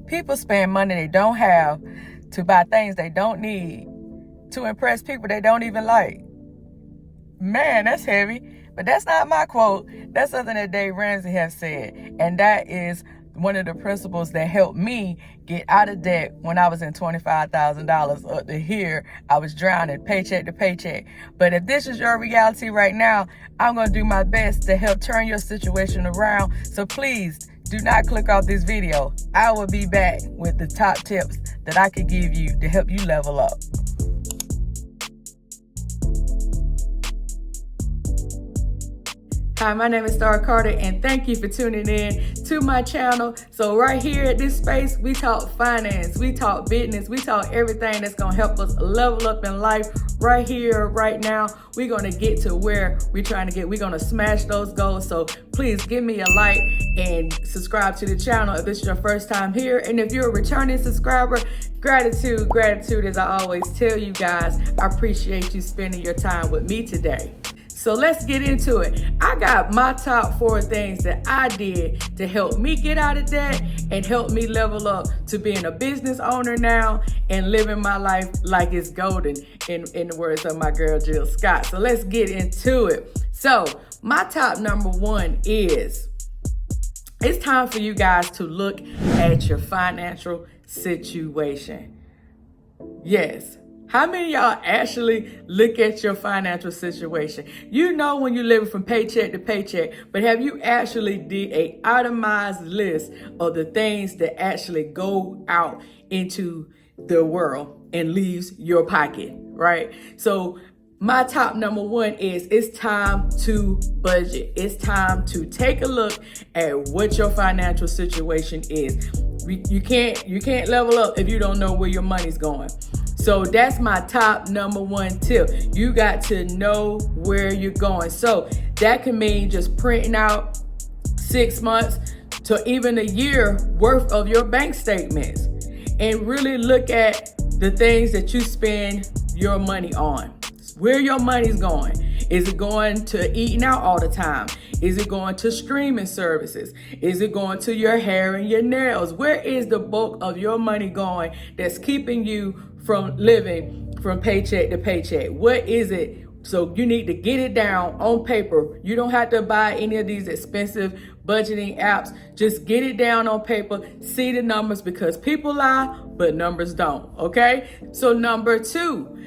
People spend money they don't have to buy things they don't need to impress people they don't even like. Man, that's heavy. But that's not my quote. That's something that Dave Ramsey has said. And that is one of the principles that helped me get out of debt when I was in $25,000 up to here. I was drowning paycheck to paycheck. But if this is your reality right now, I'm going to do my best to help turn your situation around. So please do not click off this video. I will be back with the top tips that I can give you to help you level up. Hi, my name is Star Carter, and thank you for tuning in to my channel. So right here at this space, we talk finance, we talk business, we talk everything that's gonna help us level up in life right here, right now. We're gonna get to where we're trying to get. We're gonna smash those goals. So please give me a like and subscribe to the channel if this is your first time here. And if you're a returning subscriber, gratitude, as I always tell you guys. I appreciate you spending your time with me today. So let's get into it. I got my top 4 things that I did to help me get out of debt and help me level up to being a business owner now and living my life like it's golden, in the words of my girl Jill Scott. So let's get into it. So my top number 1 is, it's time for you guys to look at your financial situation. Yes. How many of y'all actually look at your financial situation? You know when you're living from paycheck to paycheck, but have you actually did a itemized list of the things that actually go out into the world and leaves your pocket, right? So my top number 1 is, it's time to budget. It's time to take a look at what your financial situation is. You can't level up if you don't know where your money's going. So that's my top number 1 tip. You got to know where you're going. So that can mean just printing out 6 months to even a year worth of your bank statements and really look at the things that you spend your money on. Where your money's going. Is it going to eating out all the time? Is it going to streaming services? Is it going to your hair and your nails? Where is the bulk of your money going that's keeping you from living from paycheck to paycheck? What is it? So you need to get it down on paper. You don't have to buy any of these expensive budgeting apps. Just get it down on paper, see the numbers, because people lie, but numbers don't, okay? So number 2,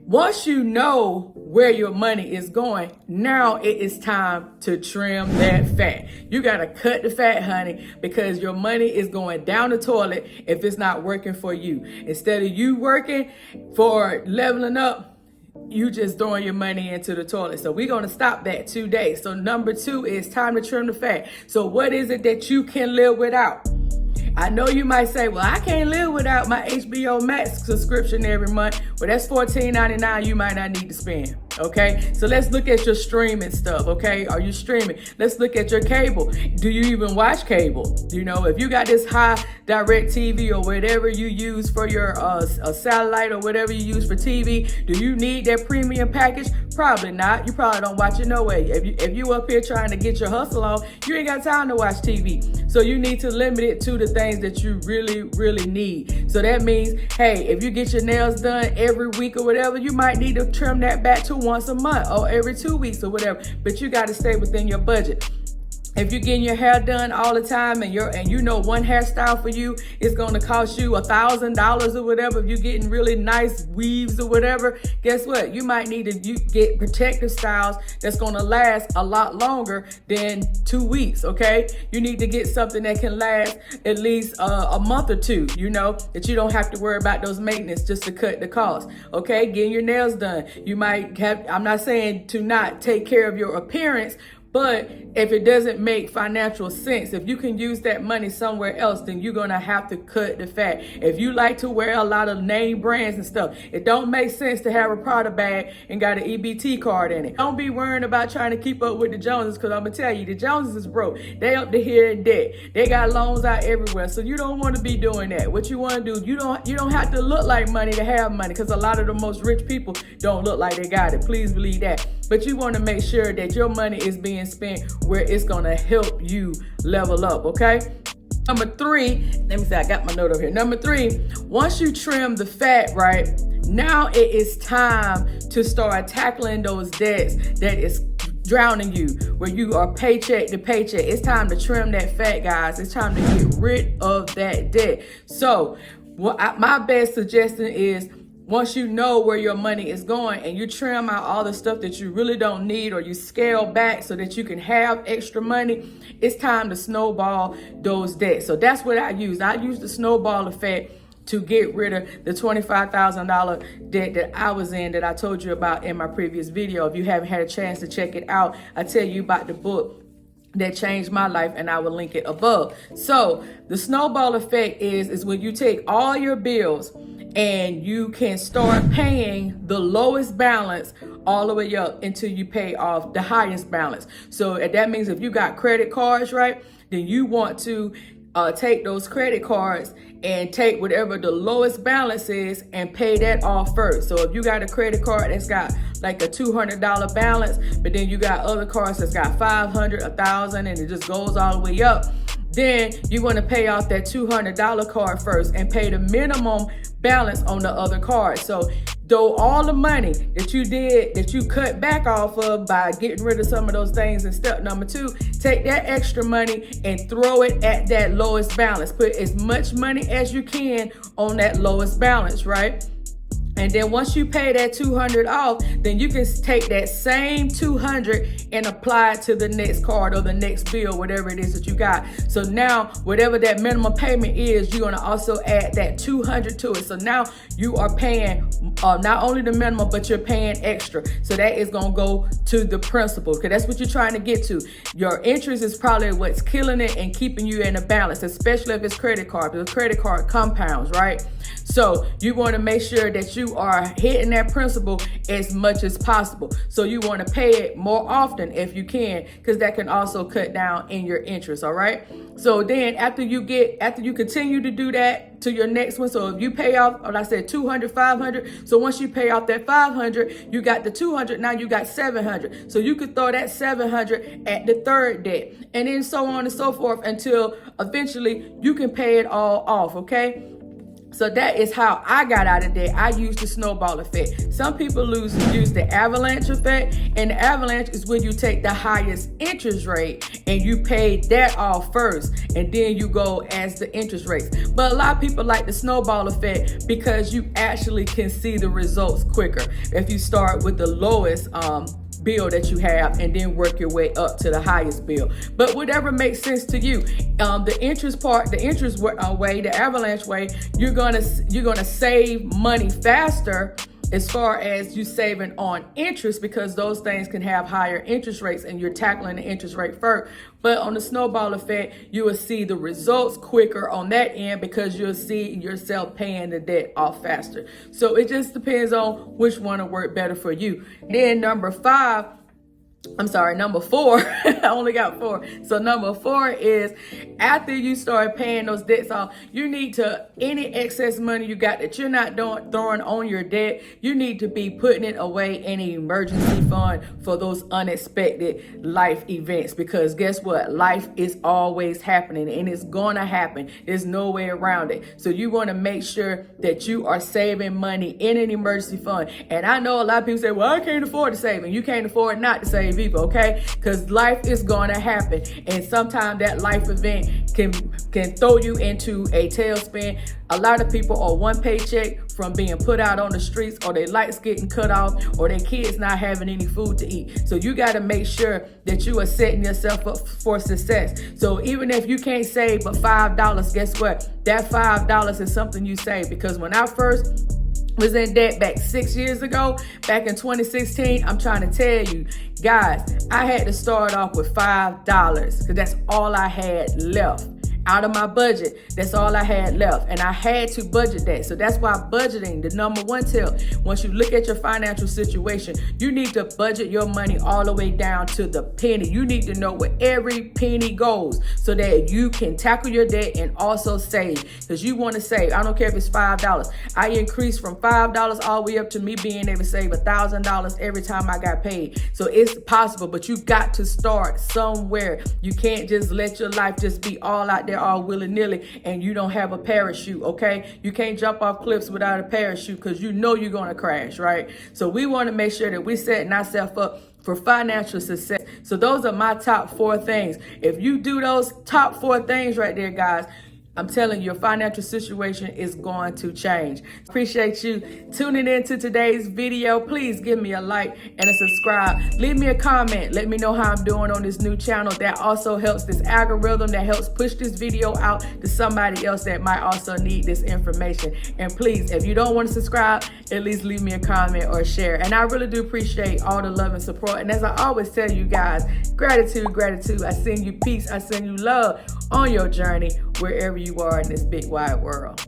once you know where your money is going, now it is time to trim that fat. You gotta cut the fat, honey, because your money is going down the toilet if it's not working for you. Instead of you working for leveling up, you just throwing your money into the toilet. So we're gonna stop that today. So number 2 is time to trim the fat. So what is it that you can live without? I know you might say, well, I can't live without my HBO Max subscription every month. Well, that's $14.99 you might not need to spend, okay? So let's look at your streaming stuff, okay? Are you streaming? Let's look at your cable. Do you even watch cable? You know, if you got this high direct TV or whatever you use for your satellite or whatever you use for TV, do you need that premium package? Probably not. You probably don't watch it no way. If you up here trying to get your hustle on, you ain't got time to watch TV. So you need to limit it to the things that you really need. So that means, hey, if you get your nails done every week or whatever, you might need to trim that back to once a month or every 2 weeks or whatever. But you got to stay within your budget. If you're getting your hair done all the time and you know one hairstyle for you is going to cost you $1,000 or whatever, if you're getting really nice weaves or whatever, guess what? You might need to get protective styles that's going to last a lot longer than 2 weeks, okay? You need to get something that can last at least a month or 2, you know, that you don't have to worry about those maintenance just to cut the cost, okay? Getting your nails done. You might have, I'm not saying to not take care of your appearance, but if it doesn't make financial sense, if you can use that money somewhere else, then you're going to have to cut the fat. If you like to wear a lot of name brands and stuff, it don't make sense to have a Prada bag and got an EBT card in it. Don't be worrying about trying to keep up with the Joneses, because I'm going to tell you, the Joneses is broke. They up to here in debt. They got loans out everywhere. So you don't want to be doing that. What you want to do, you don't have to look like money to have money, because a lot of the most rich people don't look like they got it. Please believe that. But you want to make sure that your money is being spent where it's going to help you level up, okay? Number 3, let me see, I got my note over here. Number 3, once you trim the fat, right, now it is time to start tackling those debts that is drowning you, where you are paycheck to paycheck. It's time to trim that fat, guys. It's time to get rid of that debt. So my best suggestion is, once you know where your money is going and you trim out all the stuff that you really don't need, or you scale back so that you can have extra money, it's time to snowball those debts. So that's what I use. I use the snowball effect to get rid of the $25,000 debt that I was in, that I told you about in my previous video. If you haven't had a chance to check it out, I tell you about the book that changed my life, and I will link it above. So the snowball effect is when you take all your bills and you can start paying the lowest balance all the way up until you pay off the highest balance. So that means if you got credit cards, right, then you want to take those credit cards and take whatever the lowest balance is and pay that off first. So if you got a credit card that's got like a $200 balance, but then you got other cards that's got $500, $1,000, and it just goes all the way up, then you want to pay off that $200 card first and pay the minimum balance on the other card. So though all the money that you cut back off of by getting rid of some of those things in step number 2, take that extra money and throw it at that lowest balance. Put as much money as you can on that lowest balance, right? And then once you pay that $200 off, then you can take that same $200 and apply it to the next card or the next bill, whatever it is that you got. So now, whatever that minimum payment is, you're gonna also add that $200 to it. So now you are paying not only the minimum, but you're paying extra. So that is gonna go to the principal, because that's what you're trying to get to. Your interest is probably what's killing it and keeping you in a balance, especially if it's credit card, because credit card compounds, right? So you want to make sure that you are hitting that principal as much as possible. So you want to pay it more often if you can, because that can also cut down in your interest. All right. So then after you continue to do that to your next one. So if you pay off, like I said, $200, $500. So once you pay off that $500, you got the $200. Now you got $700. So you could throw that $700 at the third debt, and then so on and so forth until eventually you can pay it all off. Okay. So that is how I got out of debt. I used the snowball effect. Some people use the avalanche effect, and the avalanche is when you take the highest interest rate and you pay that off first, and then you go as the interest rates. But a lot of people like the snowball effect because you actually can see the results quicker if you start with the lowest bill that you have and then work your way up to the highest bill. But whatever makes sense to you. The interest way, the avalanche way, you're gonna save money faster as far as you saving on interest, because those things can have higher interest rates and you're tackling the interest rate first. But on the snowball effect, you will see the results quicker on that end because you'll see yourself paying the debt off faster. So it just depends on which one will work better for you. Then number 4. I only got 4. So number 4 is, after you start paying those debts off, you need to, any excess money you got that you're not throwing on your debt, you need to be putting it away in an emergency fund for those unexpected life events. Because guess what? Life is always happening, and it's gonna happen. There's no way around it. So you want to make sure that you are saving money in an emergency fund. And I know a lot of people say, well, I can't afford to save, and you can't afford not to save either, okay? Because life is going to happen, and sometimes that life event can throw you into a tailspin. A lot of people are one paycheck from being put out on the streets, or their lights getting cut off, or their kids not having any food to eat. So you got to make sure that you are setting yourself up for success. So even if you can't save but $5, guess what? That $5 is something you save. Because when I first was in debt back 6 years ago, back in 2016, I'm trying to tell you guys, I had to start off with $5 because that's all I had left. Out of my budget, that's all I had left, and I had to budget that. So that's why budgeting, the number 1 tip, once you look at your financial situation, you need to budget your money all the way down to the penny. You need to know where every penny goes so that you can tackle your debt and also save, because you want to save. I don't care if it's $5. I increased from $5 all the way up to me being able to save $1,000 every time I got paid. So it's possible, but you got to start somewhere. You can't just let your life just be all out there here all willy-nilly and you don't have a parachute, okay? You can't jump off cliffs without a parachute because you know you're going to crash, right? So we want to make sure that we're setting ourselves up for financial success. So those are my top 4 things. If you do those top 4 things right there, guys, I'm telling you, your financial situation is going to change. Appreciate you tuning in to today's video. Please give me a like and a subscribe. Leave me a comment. Let me know how I'm doing on this new channel. That also helps this algorithm, that helps push this video out to somebody else that might also need this information. And please, if you don't want to subscribe, at least leave me a comment or share. And I really do appreciate all the love and support. And as I always tell you guys, gratitude, gratitude. I send you peace. I send you love on your journey wherever you are in this big wide world.